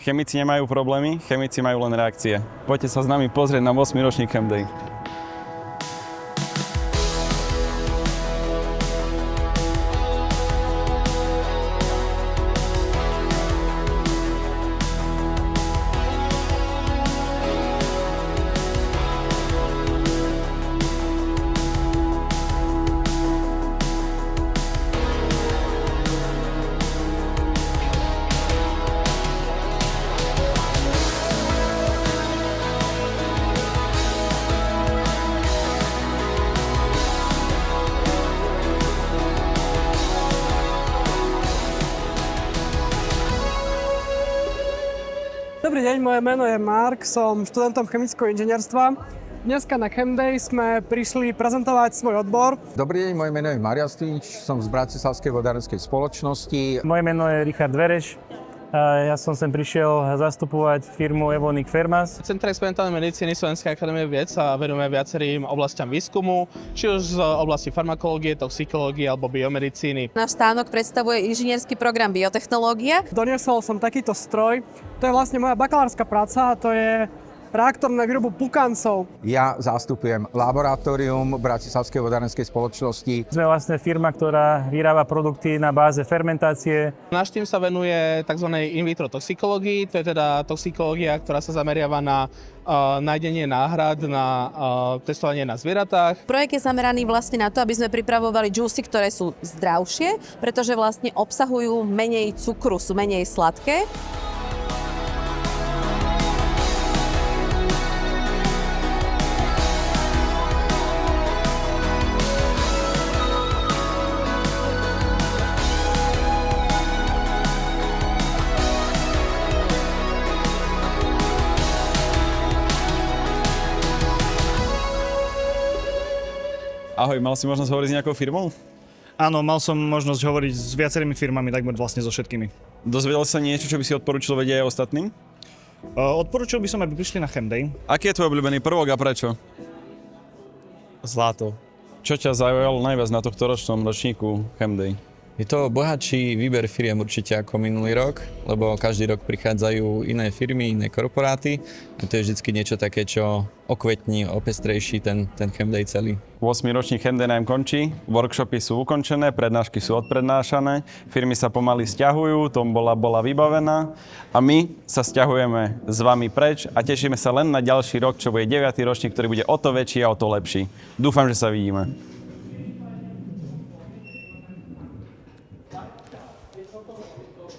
Chemici nemajú problémy, chemici majú len reakcie. Poďte sa s nami pozrieť na 8. ročník ChemDay. Dobrý deň, moje meno je Mark, som študentom chemického inžinierstva. Dneska na ChemDay sme prišli prezentovať svoj odbor. Dobrý deň, moje meno je Marian Stinič, som z Bratislavskej vodárenskej spoločnosti. Moje meno je Richard Vereš. Ja som sem prišiel zastupovať firmu Evonik Fermas. V Centre experimentálnej medicíny Slovenskej akadémie vied sa venujeme viacerým oblastiam výskumu, či už z oblasti farmakológie, toxikológie alebo biomedicíny. Náš stánok predstavuje inžinierský program biotechnológia. Doniesol som takýto stroj. To je vlastne moja bakalárska práca a to je reaktor na výrobu pukancov. Ja zastupujem laboratórium Bratislavskej vodárenskej spoločnosti. Sme vlastne firma, ktorá vyrába produkty na báze fermentácie. Náš tým sa venuje tzv. In vitro toxikológii, to je teda toxikológia, ktorá sa zameriava na nájdenie náhrad, na testovanie na zvieratách. Projekt je zameraný vlastne na to, aby sme pripravovali džúsy, ktoré sú zdravšie, pretože vlastne obsahujú menej cukru, sú menej sladké. Ahoj, mal si možnosť hovoriť s nejakou firmou? Áno, mal som možnosť hovoriť s viacerými firmami, takmer vlastne so všetkými. Dozvedel si sa niečo, čo by si odporúčil vedieť aj ostatným? Odporúčil by som, aby prišli na ChemDay. Aký je tvoj obľúbený prvok a prečo? Zlato. Čo ťa zaujalo najviac na tohto ročnom ročníku ChemDay? Je to bohatší výber firiem určite ako minulý rok, lebo každý rok prichádzajú iné firmy, iné korporáty. A to je vždy niečo také, čo okvetní, opestrejší ten ChemDay celý. 8. ročník ChemDay nám končí, workshopy sú ukončené, prednášky sú odprednášané, firmy sa pomaly sťahujú, tombola bola vybavená a my sa sťahujeme s vami preč a tešíme sa len na ďalší rok, čo bude 9. ročník, ktorý bude o to väčší a o to lepší. Dúfam, že sa vidíme.